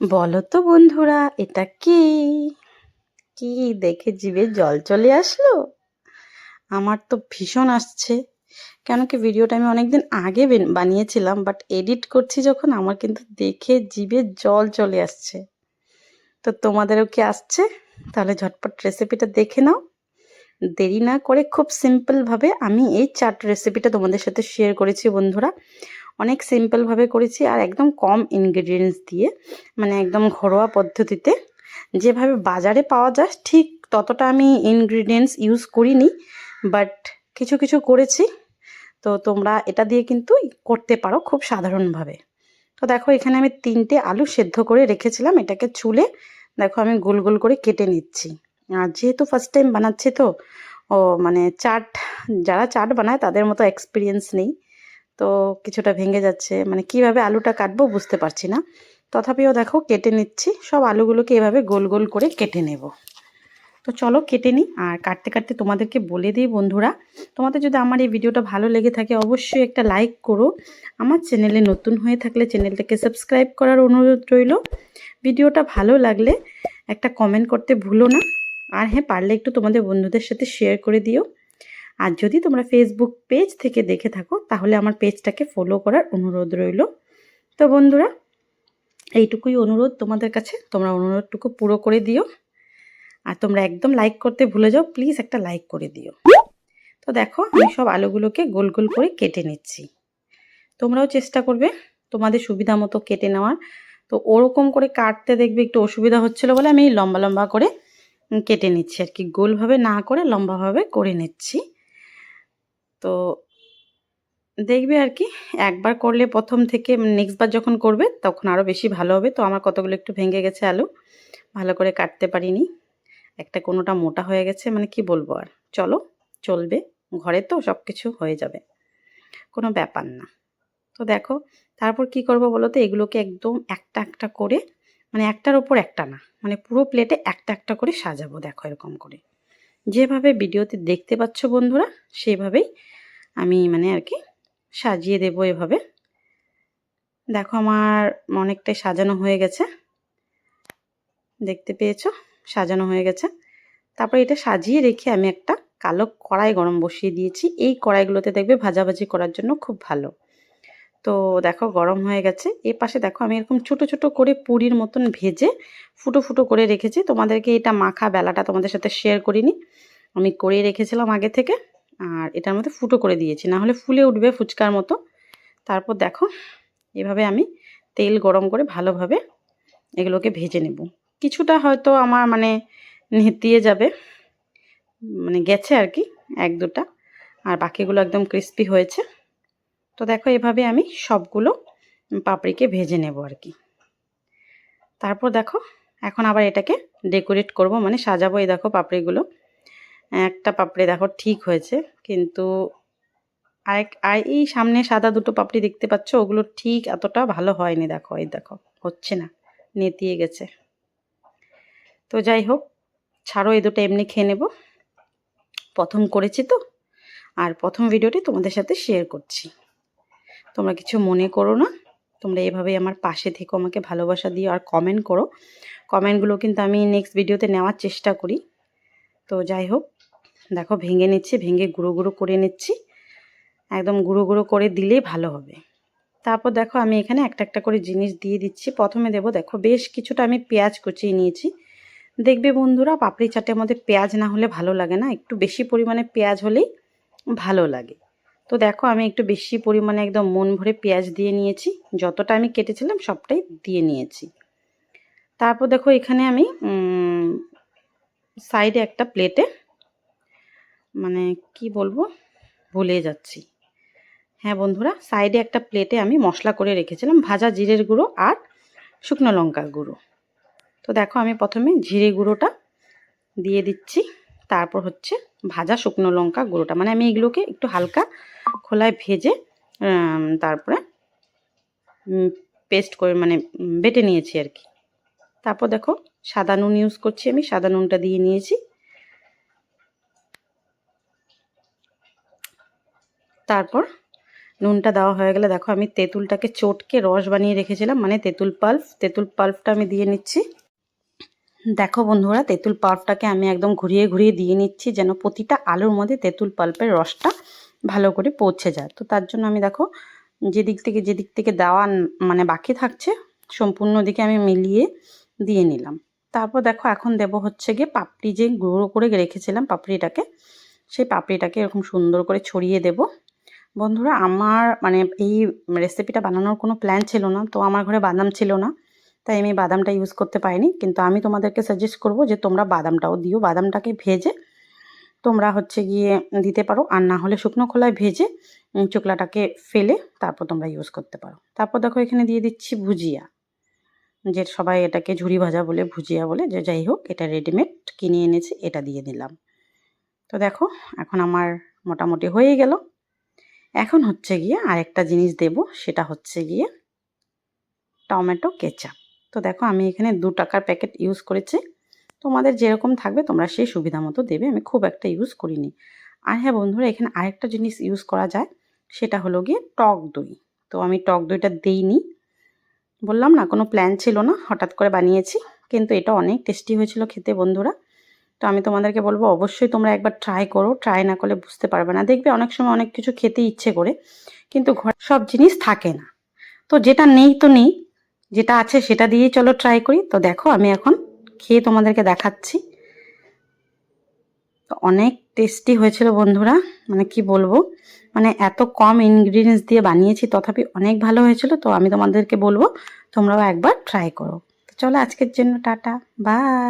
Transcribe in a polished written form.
বলো তো বন্ধুরা, এটা কি? কি দেখে জিভে জল চলে আসলো? আমার তো ভীষণ আসছে। কেন কি, ভিডিওটা আমি অনেকদিন আগে বানিয়েছিলাম, বাট এডিট করছি যখন আমার কিন্তু দেখে জিভে জল চলে আসছে। তো তোমাদেরও কি আসছে? তাহলে ঝটপট রেসিপিটা দেখে নাও। দেরি না করে খুব সিম্পলভাবে আমি এই চাট রেসিপিটা তোমাদের সাথে শেয়ার করেছি বন্ধুরা। অনেক সিম্পলভাবে করেছি আর একদম কম ইনগ্রেডিয়েন্টস দিয়ে, মানে একদম ঘরোয়া পদ্ধতিতে। যেভাবে বাজারে পাওয়া যায় ঠিক ততটা আমি ইনগ্রিডিয়েন্টস ইউজ করিনি, বাট কিছু কিছু করেছি। তো তোমরা এটা দিয়ে কিন্তু করতে পারো খুব সাধারণভাবে। তো দেখো, এখানে আমি 3টে আলু সেদ্ধ করে রেখেছিলাম, এটাকে ছুলে দেখো আমি গোল গোল করে কেটে নিচ্ছি। আর যেহেতু ফার্স্ট টাইম বানাচ্ছি তো মানে চাট, যারা চাট বানায় তাদের মতো এক্সপিরিয়েন্স নেই, তো কিছুটা ভেঙে যাচ্ছে, মানে কিভাবে আলুটা কাটবো বুঝতে পারছি না। তথাপিও দেখো কেটে নিচ্ছি, সব আলুগুলোকে এভাবে গোল গোল করে কেটে নেব। তো চলো কেটে নিই, আর কাটতে কাটতে তোমাদেরকে বলে দিই বন্ধুরা, তোমাদের যদি আমার এই ভিডিওটা ভালো লেগে থাকে অবশ্যই একটা লাইক করো। আমার চ্যানেলে নতুন হয়ে থাকলে চ্যানেলটাকে সাবস্ক্রাইব করার অনুরোধ রইল। ভিডিওটা ভালো লাগলে একটা কমেন্ট করতে ভুলো না। আর হ্যাঁ, পারলে একটু তোমাদের বন্ধুদের সাথে শেয়ার করে দিও। আর যদি তোমরা ফেসবুক পেজ থেকে দেখে থাকো তাহলে আমার পেজটাকে ফলো করার অনুরোধ রইল। তো বন্ধুরা, এইটুকুই অনুরোধ তোমাদের কাছে, তোমরা অনুরোধটুকু পুরো করে দিও। আর তোমরা একদম লাইক করতে ভুলে যাও, প্লিজ একটা লাইক করে দিও। তো দেখো আমি সব আলুগুলোকে গোল গোল করে কেটে নিচ্ছি। তোমরাও চেষ্টা করবে তোমাদের সুবিধা মতো কেটে নেওয়ার। তো ওরকম করে কাটতে দেখবে একটু অসুবিধা হচ্ছিলো বলে আমি লম্বা লম্বা করে কেটে নিচ্ছি আর কি, গোলভাবে না করে লম্বাভাবে করে নিচ্ছি। তো দেখবে আর কি, একবার করলে প্রথম থেকে নেক্সট বার যখন করবে তখন আরও বেশি ভালো হবে। তো আমার কতগুলো একটু ভেঙে গেছে আলু, ভালো করে কাটতে পারিনি। একটা কোনোটা মোটা হয়ে গেছে, মানে কি বলবো আর। চলো, চলবে, ঘরে তো সব কিছু হয়ে যাবে, কোনো ব্যাপার না। তো দেখো তারপর কি করব বলো তো, এগুলোকে একদম একটা একটা করে, মানে একটার ওপর একটা না, মানে পুরো প্লেটে একটা একটা করে সাজাবো। দেখো এরকম করে যেভাবে ভিডিওতে দেখতে পাচ্ছ বন্ধুরা, সেভাবেই আমি মানে আর কি সাজিয়ে দেবো এভাবে। দেখো আমার অনেকটাই সাজানো হয়ে গেছে, দেখতে পেয়েছো, সাজানো হয়ে গেছে। তারপর এটা সাজিয়ে রেখে আমি একটা কালো কড়াই গরম বসিয়ে দিয়েছি। এই কড়াইগুলোতে দেখবে ভাজাভাজি করার জন্য খুব ভালো। তো দেখো গরম হয়ে গেছে। এ পাশে দেখো আমি এরকম ছোট ছোট করে পুরির মতন ভেজে ফুটো ফুটো করে রেখেছি। তোমাদেরকে এটা মাখা বেলাটা তোমাদের সাথে শেয়ার করিনি, আমি করেই রেখেছিলাম আগে থেকে। আর এটার মধ্যে ফুটো করে দিয়েছি, না হলে ফুলে উঠবে ফুচকার মতো। তারপর দেখো এভাবে আমি তেল গরম করে ভালোভাবে এগুলোকে ভেজে নেব। কিছুটা হয়তো আমার মানে নেতিয়ে যাবে, মানে গেছে আর কি, 1-2টা, আর বাকিগুলো একদম ক্রিস্পি হয়েছে। তো দেখো এভাবে আমি সবগুলো পাপড়িকে ভেজে নেব আর কি। তারপর দেখো এখন আবার এটাকে ডেকোরেট করব, মানে সাজাবো। এই দেখো পাপড়িগুলো, একটা পাপড়ি দেখো ঠিক হয়েছে, কিন্তু আর এই সামনে সাদা দুটো পাপড়ি দেখতে পাচ্ছ, ওগুলো ঠিক এতটা ভালো হয়নি। দেখো এই দেখো, হচ্ছে না, নেতিয়ে গেছে। তো যাই হোক, ছাড়ো, এই দুটো এমনি খেয়ে নেব, প্রথম করেছি তো, আর প্রথম ভিডিওটি তোমাদের সাথে শেয়ার করছি। তোমরা কিছু মনে করো না, তোমরা এভাবেই আমার পাশে থেকো, আমাকে ভালোবাসা দিও আর কমেন্ট করো। কমেন্টগুলো কিন্তু আমি নেক্সট ভিডিওতে নেওয়ার চেষ্টা করি। তো যাই হোক, দেখো ভেঙে নিচ্ছি, ভেঙে গুঁড়ো গুঁড়ো করে নিচ্ছি। একদম গুঁড়ো গুঁড়ো করে দিলেই ভালো হবে। তারপর দেখো আমি এখানে একটা একটা করে জিনিস দিয়ে দিচ্ছি। প্রথমে দেবো, দেখো বেশ কিছুটা আমি পেঁয়াজ কুচিয়ে নিয়েছি। দেখবে বন্ধুরা, পাপড়ি চাটের মধ্যে পেঁয়াজ না হলে ভালো লাগে না, একটু বেশি পরিমাণে পেঁয়াজ হলেই ভালো লাগে। তো দেখো আমি একটু বেশি পরিমাণে একদম মন ভরে পেঁয়াজ দিয়ে নিয়েছি, যতটা আমি কেটেছিলাম সবটাই দিয়ে নিয়েছি। তারপর দেখো এখানে আমি সাইডে একটা প্লেটে, মানে কি বলবো ভুলে যাচ্ছি, হ্যাঁ বন্ধুরা, সাইডে একটা প্লেটে আমি মশলা করে রেখেছিলাম, ভাজা জিরের গুঁড়ো আর শুকনো লঙ্কার গুঁড়ো। তো দেখো আমি প্রথমে জিরে গুঁড়োটা দিয়ে দিচ্ছি, তারপর হচ্ছে ভাজা শুকনো লঙ্কা গুঁড়োটা, মানে আমি এগুলোকে একটু হালকা খোলায় ভেজে তারপরে পেস্ট করে মানে বেটে নিয়েছি আর কি। তারপর দেখো সাদা নুন ইউজ করছি, আমি সাদা নুনটা দিয়ে নিয়েছি। তারপর নুনটা দেওয়া হয়ে গেলে দেখো আমি তেঁতুলটাকে চটকে রস বানিয়ে রেখেছিলাম, মানে তেঁতুল পাল্পটা আমি দিয়ে নিচ্ছি। দেখো বন্ধুরা, তেঁতুল পাল্পটাকে আমি একদম ঘুরিয়ে ঘুরিয়ে দিয়ে নিচ্ছি যেন প্রতিটা আলুর মধ্যে তেঁতুল পাল্পের রসটা ভালো করে পৌঁছে যায়। তো তার জন্য আমি দেখো যেদিক থেকে দেওয়া মানে বাকি থাকছে সম্পূর্ণ দিকে আমি মিলিয়ে দিয়ে নিলাম। তারপর দেখো এখন দেব হচ্ছে গিয়ে পাপড়ি, যে গুঁড়ো করে রেখেছিলাম পাপড়িটাকে, সেই পাপড়িটাকে এরকম সুন্দর করে ছড়িয়ে দেব। বন্ধুরা, আমার মানে এই রেসিপিটা বানানোর কোনো প্ল্যান ছিল না, তো আমার ঘরে বাদাম ছিল না, তাই আমি বাদামটা ইউজ করতে পারিনি। কিন্তু আমি তোমাদেরকে সাজেস্ট করব যে তোমরা বাদামটাও দিও, বাদামটাকে ভেজে তোমরা হচ্ছে গিয়ে দিতে পারো, আর না হলে শুকনো খোলায় ভেজে চোকলাটাকে ফেলে তারপর তোমরা ইউজ করতে পারো। তারপর দেখো এখানে দিয়ে দিচ্ছি ভুজিয়া, যে সবাই এটাকে ঝুরি ভাজা বলে, ভুজিয়া বলে, যে যাই হোক এটা রেডিমেড কিনে এনেছি, এটা দিয়ে দিলাম। তো দেখো এখন আমার মোটামুটি হয়ে গেল। এখন হচ্ছে গিয়ে আরেকটা জিনিস দেব, সেটা হচ্ছে গিয়ে টমেটো কেচাপ। তো দেখো আমি এখানে 2 টাকার প্যাকেট ইউজ করেছি, তোমাদের যেরকম থাকবে তোমরা সেই সুবিধা মতো দেবে, আমি খুব একটা ইউজ করিনি। আর হ্যাঁ বন্ধুরা, এখানে আরেকটা জিনিস ইউজ করা যায়, সেটা হলো গিয়ে টক দই। তো আমি টক দইটা দিইনি, বললাম না কোনো প্ল্যান ছিল না, হঠাৎ করে বানিয়েছি, কিন্তু এটা অনেক টেস্টি হয়েছিল খেতে বন্ধুরা। তো আমি তোমাদেরকে বলবো অবশ্যই তোমরা একবার ট্রাই করো, ট্রাই না করলে বুঝতে পারবে না। দেখবে অনেক সময় অনেক কিছু খেতে ইচ্ছে করে, কিন্তু ঘরে সব জিনিস থাকে না, তো যেটা নেই তো নেই, যেটা আছে সেটা দিয়েই চলো ট্রাই করি। তো দেখো আমি এখন খেয়ে তোমাদেরকে দেখাচ্ছি। তো অনেক টেস্টি হয়েছিল বন্ধুরা, মানে কি বলবো, মানে এত কম ইনগ্রিডিয়েন্টস দিয়ে বানিয়েছি তথাপি অনেক ভালো হয়েছিল। তো আমি তোমাদেরকে বলবো তোমরাও একবার ট্রাই করো। তো চলো আজকের জন্য টাটা, বাই।